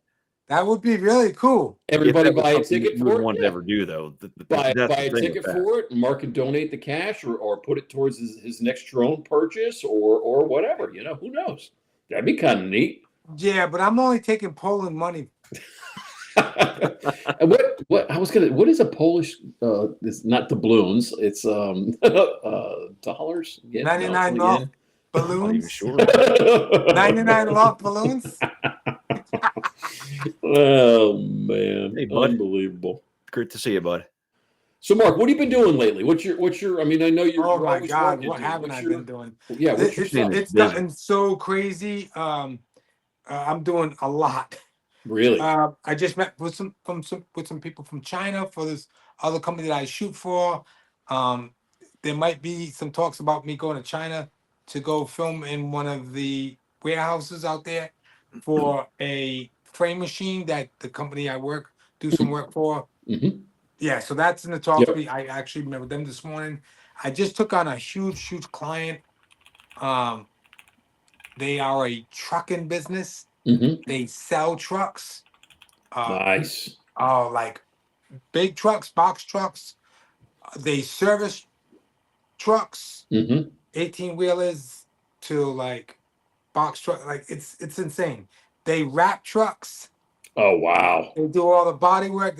That would be really cool. Everybody buy a ticket for it. Want to ever do though. Buy a ticket for it, and Mark can donate the cash or put it towards his next drone purchase or whatever. You know, who knows? That'd be kind of neat. Yeah, but I'm only taking Poland money. What is a Polish? It's not doubloons. It's dollars. Yen? 99 No, love I'm not even balloons. sure. 99 love balloons. Oh man, Hey, bud. unbelievable. Great to see you, bud. So, Mark, what have you been doing lately? What's your? I mean, I know you're. Oh you're my always God, working, what dude. haven't What's I your? been doing? Yeah, what's your It's stuff? it's Busy. gotten so crazy. I'm doing a lot. Really? I just met with some people from China for this other company that I shoot for. Um, there might be some talks about me going to China to go film in one of the warehouses out there for a frame machine that the company I do some work for. Mm-hmm. Yeah, so that's in the talks. Yep. I actually met with them this morning. I just took on a huge client. Um, they are a trucking business. Mm-hmm. They sell trucks. Uh, Nice. like big trucks, box trucks. They service trucks, Mm-hmm. 18 wheelers to like box truck. Like it's insane. They wrap trucks. Oh wow. They do all the body work.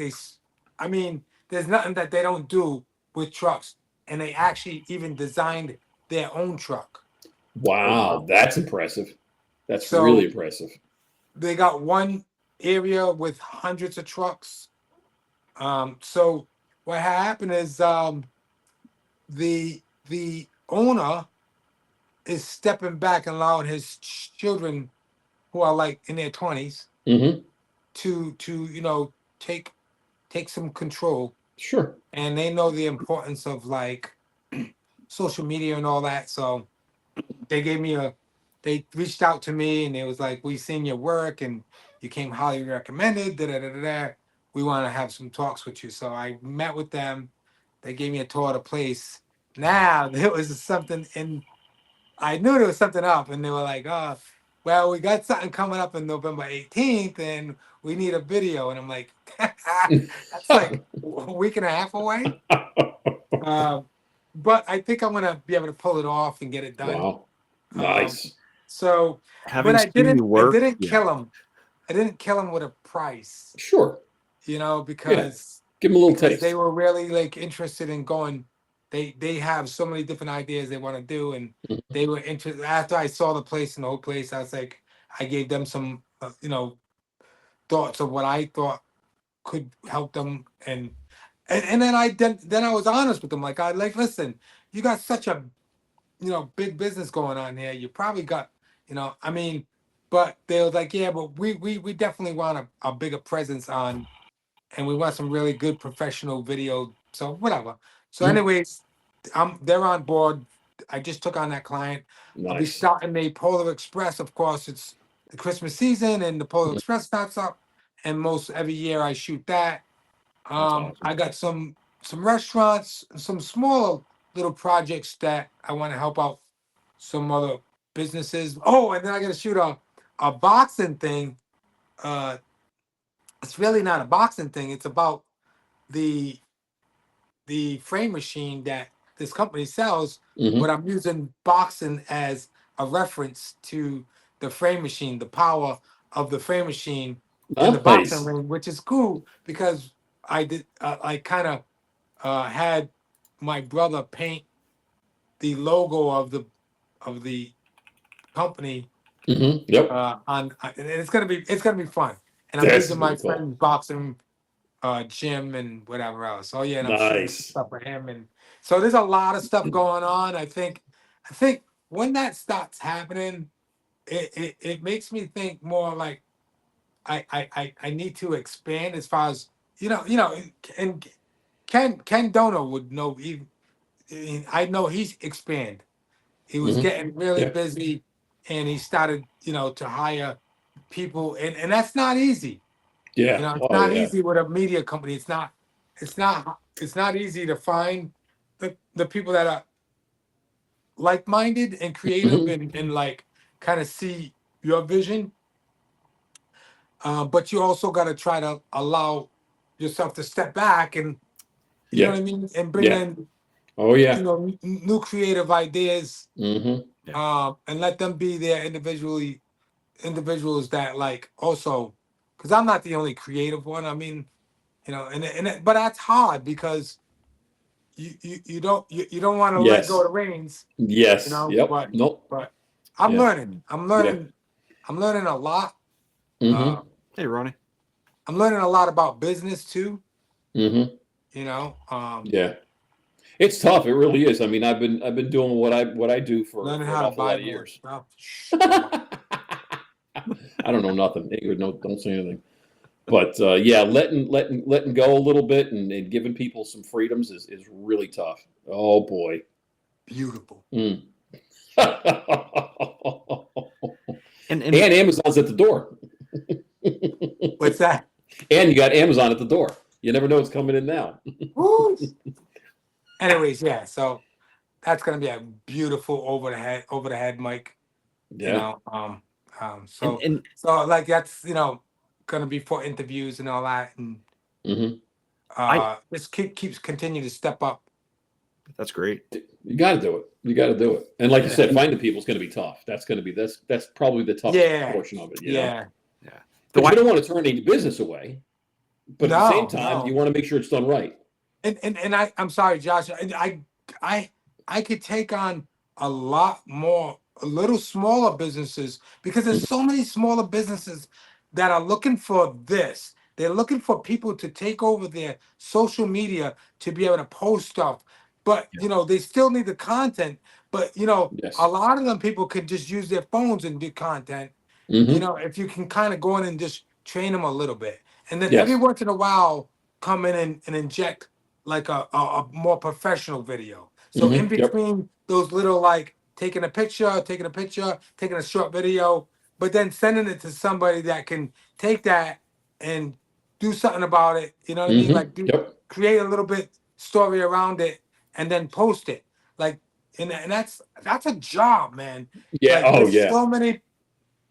I mean, there's nothing that they don't do with trucks. And they actually even designed their own truck. Wow, that's impressive. That's really So impressive. they got one area with hundreds of trucks. So what happened is the owner is stepping back and allowing his children who are like in their 20s Mm-hmm. to take some control, Sure. and they know the importance of like social media and all that. So they reached out to me and it was like, we seen your work and you came highly recommended, da da da da da. We want to have some talks with you. So I met with them. They gave me a tour of the place. Now there was something in I knew there was something up, and they were like, "Oh, well, we got something coming up in November 18th, and we need a video." And I'm like, "That's like a week and a half away." Uh, but I think I'm gonna be able to pull it off and get it done. Wow. Um, Nice. so, Having but I seen you didn't. I work, didn't yeah. kill him. I didn't kill him with a price, Sure. because Give them a little because taste. they were really like interested in going. They have so many different ideas they want to do, and Mhm. they were interested. After I saw the place and the whole place, I was like, I gave them some thoughts of what I thought could help them, and then I was honest with them. Like, I like, listen, you got such a big business going on here. You probably got, I mean, but they was like, yeah, but we definitely want a bigger presence on, and we want some really good professional video. So whatever. So Mhm. anyways, they're on board. I just took on that client. I'll be Nice. starting the Polar Express. Of course, it's the Christmas season, and the Polar Mhm. Express starts up. And most every year I shoot that. That's awesome. I got some restaurants, some small little projects that I want to help out some other businesses. Oh, and then I got to shoot a boxing thing. Uh, it's really not a boxing thing. It's about the frame machine that this company sells, Mhm. but I'm using boxing as a reference to the frame machine, the power of the frame machine in the boxing Nice. ring, which is cool because I kind of had my brother paint the logo of the company Mm-hmm. Yep. and it's gonna be fun. And I'm That's using my really cool. friend's boxing gym and whatever else. Oh yeah, and I'm shooting some Nice. stuff for him, and so there's a lot of stuff going on. I think when that starts happening, it makes me think more like I need to expand as far as and Ken Dono would know. I know he's expand. He was Mm-hmm. getting really Yeah. busy, and he started to hire people, and that's not easy. Yeah. It's Oh not yeah. easy with a media company. It's not easy to find the people that are like-minded and creative, Mhm. and like kind of see your vision. But you also got to try to allow yourself to step back, and you know Yeah. what I mean, and bring Yeah. in Oh yeah. new creative ideas, Mm-hmm. and let them be there individuals that like also because I'm not the only creative one. I mean, but that's hard because you don't want to let go Yes. of the reins, Yes. Yep. but Nope. I'm Yeah. learning. I'm learning a lot. Mm-hmm. Hey, Ronnie. I'm learning a lot about business too. Mm-hmm. Yeah. It's tough. It really is. I mean, I've been doing what I do for Learning an how to awful buy lot of more years. stuff. I don't know nothing. No, don't say anything. But letting go a little bit and giving people some freedoms is really tough. Oh boy. Beautiful. Mm. And Amazon's at the door. What's that? And you got Amazon at the door. You never know what's coming in now. Anyways, yeah. So that's gonna be a beautiful over the head mic. Yeah. So and like that's gonna be for interviews and all that, and just keeps continue to step up. That's great. You got to do it. You got to do it. And like you said, finding people is going to be tough. That's probably the toughest portion of it. Yeah. But you don't want to turn any business away. But at the same time, you want to make sure it's done right. And I'm sorry, Josh. I could take on a little smaller businesses, because there's so many smaller businesses that are looking for this. They're looking for people to take over their social media to be able to post stuff. But they still need the content. But Yes. a lot of them people can just use their phones and do content. Mm-hmm. If you can kind of go in and just train them a little bit, and then Yes. every once in a while come in and inject like a more professional video. So in between those little, like taking a picture, taking a short video, but then sending it to somebody that can take that and do something about it. You know what I mean? Like create a little bit story around it and then post it. Like and that's a job, man. Yeah. Like there's so many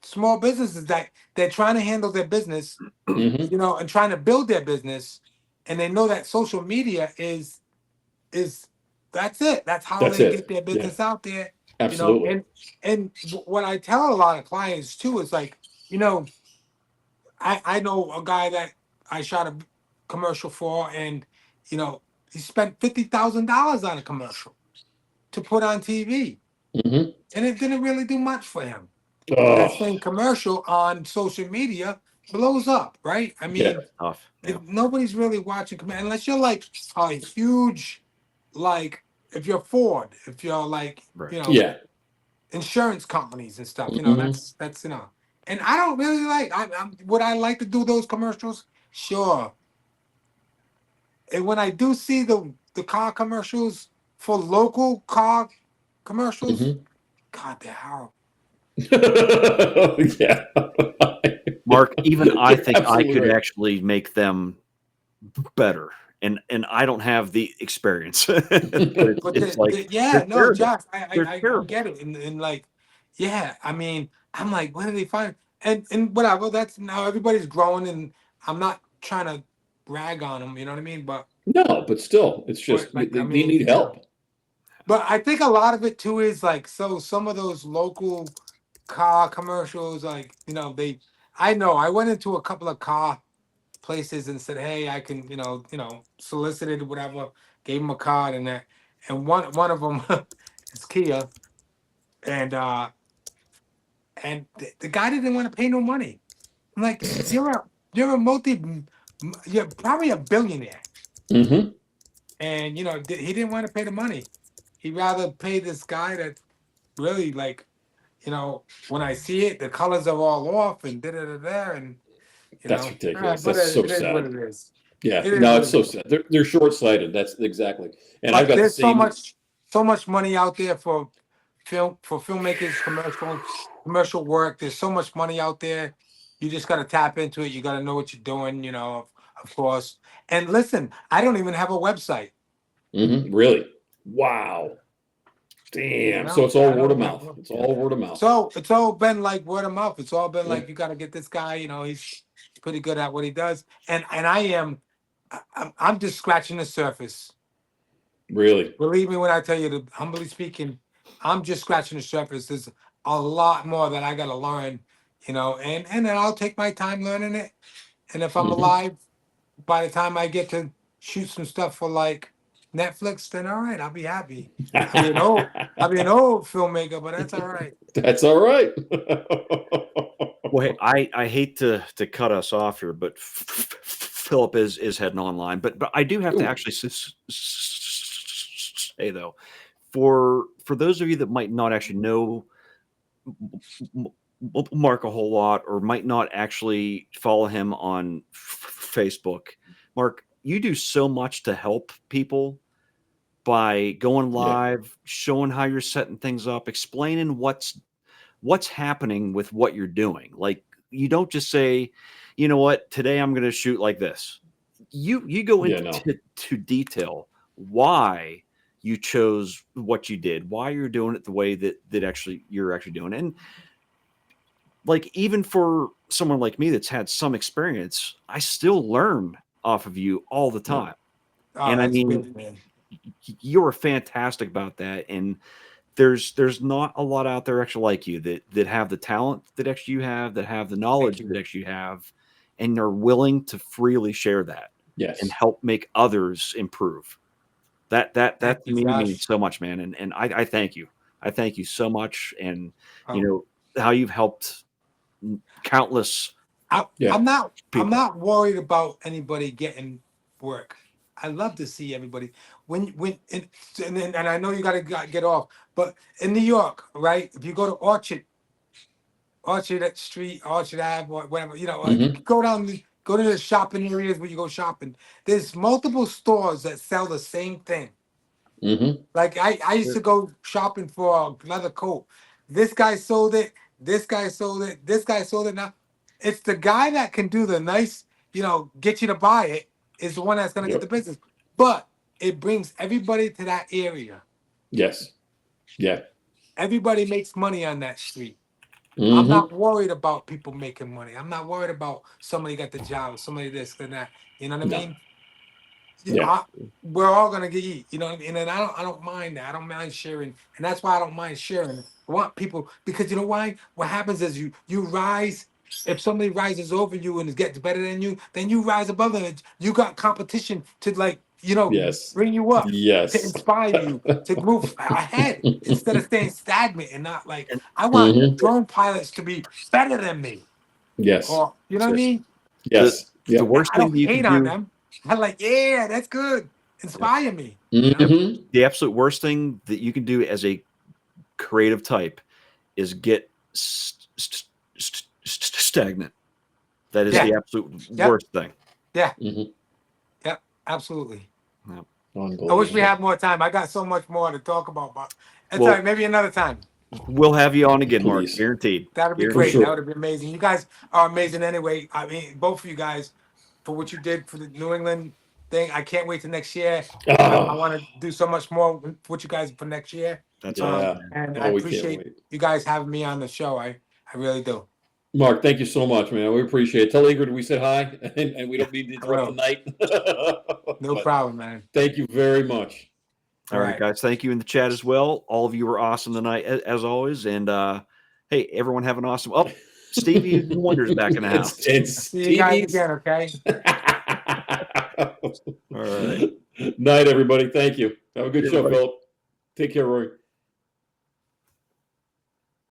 small businesses that they're trying to handle their business, and trying to build their business, and they know that social media is that's it. That's how they get their business out there. Absolutely. And what I tell a lot of clients too is like, I know a guy that I shot a commercial for, and he spent $50,000 on a commercial to put on TV, and it didn't really do much for him. That same commercial on social media blows up, right? I mean, nobody's really watching unless you're like a huge, like if you're Ford, if you're like insurance companies and stuff. That's And I don't really like. Would I like to do those commercials? Sure. And when I do see the car commercials for local car commercials, God, they're horrible. Yeah. Mark, even I think I could right. actually make them better. And I don't have the experience. Josh, I get it. And like, I mean, I'm like, where did they find? And whatever. That's now everybody's growing, and I'm not trying to brag on them. You know what I mean? But no, but still, it's just they need help. But I think a lot of it too is like, so some of those local car commercials, like I know I went into a couple of car places and said, hey, I can, solicited whatever, gave them a card and that, and one of them is Kia, and the guy didn't want to pay no money. I'm like, you're probably a billionaire, and he didn't want to pay the money. He'd rather pay this guy that really, like, when I see it, the colors are all off and and that's ridiculous. That's so sad. What it is. Yeah, it's so sad. They're short-sighted. That's exactly. And I've got there's the same. so much money out there for filmmakers, commercial work. There's so much money out there. You just got to tap into it. You got to know what you're doing. Of course. And listen, I don't even have a website. Really? Wow. Damn. So it's all word of mouth. It's all word of mouth. So it's all been like word of mouth. It's all been like, you got to get this guy. He's pretty good at what he does. And I'm just scratching the surface. Really? Believe me when I tell you, that, humbly speaking, I'm just scratching the surface. There's a lot more that I got to learn, you know, and then I'll take my time learning it. And if I'm alive, by the time I get to shoot some stuff for like Netflix, then all right, I'll be happy. I'll be an old filmmaker, but that's all right. That's all right. Well, hey, I hate to cut us off here, but Philip is heading online. But I do have to actually say though, for those of you that might not actually know Mark a whole lot, or might not actually follow him on Facebook, Mark, you do so much to help people by going live, showing how you're setting things up, explaining what's happening with what you're doing. Like, you don't just say, you know what, today I'm going to shoot like this. You go into to detail why you chose what you did, why you're doing it the way that actually you're actually doing it. And like, even for someone like me that's had some experience, I still learn off of you all the time. And I mean, good, you're fantastic about that. And there's not a lot out there actually like you that have the talent that actually you have, that have the knowledge that actually you have, and are willing to freely share that. Yes. And help make others improve. That to me means so much, man. And I thank you. I thank you so much. And you know how you've helped countless. I'm not worried about anybody getting work. I love to see everybody and I know you got to get off, but in New York, right? If you go to Orchard Street, Orchard Ave, or whatever, you know, go to the shopping areas where you go shopping. There's multiple stores that sell the same thing. Like I used to go shopping for a leather coat. This guy sold it. This guy sold it. This guy sold it. Now, it's the guy that can do the nice, you know, get you to buy it is the one that's going to get the business. But it brings everybody to that area. Yes. Yeah. Everybody makes money on that street. I'm not worried about people making money. I'm not worried about somebody got the job, somebody this and that. You know what I mean? Yeah. We're all gonna get eat. You know what I mean? And I don't mind that. I don't mind sharing, and that's why I don't mind sharing. I want people, because you know why? What happens is you rise. If somebody rises over you and gets better than you, then you rise above them. You got competition to, like, you know, bring you up, to inspire you to move ahead instead of staying stagnant and not like, I want drone pilots to be better than me. Yes. Or, you know what I mean? Yes. The worst thing you hate can on do. them. I'm like, yeah, that's good. Inspire me. The absolute worst thing that you can do as a creative type is get stagnant. That is the absolute worst thing. Yeah. Yep. Absolutely. Yep. I wish we had more time. I got so much more to talk about, but it's all right. Maybe another time. We'll have you on again, Mark. Guaranteed. That would be great. That would be amazing. You guys are amazing anyway. I mean, both of you guys, for what you did for the New England thing. I can't wait to next year. I want to do so much more with what you guys for next year. That's and I appreciate you guys having me on the show. I really do. Mark, thank you so much, man. We appreciate it. Tell Ingrid we said hi, and we don't need to interrupt the night. No problem, man. Thank you very much. All right, guys. Thank you in the chat as well. All of you were awesome tonight, as always. And hey, everyone have an awesome. Oh, Stevie Wonder's back in the house. See you guys again, okay? All right. Night, everybody. Thank you. Have a good show, Philip. Take care, Rory.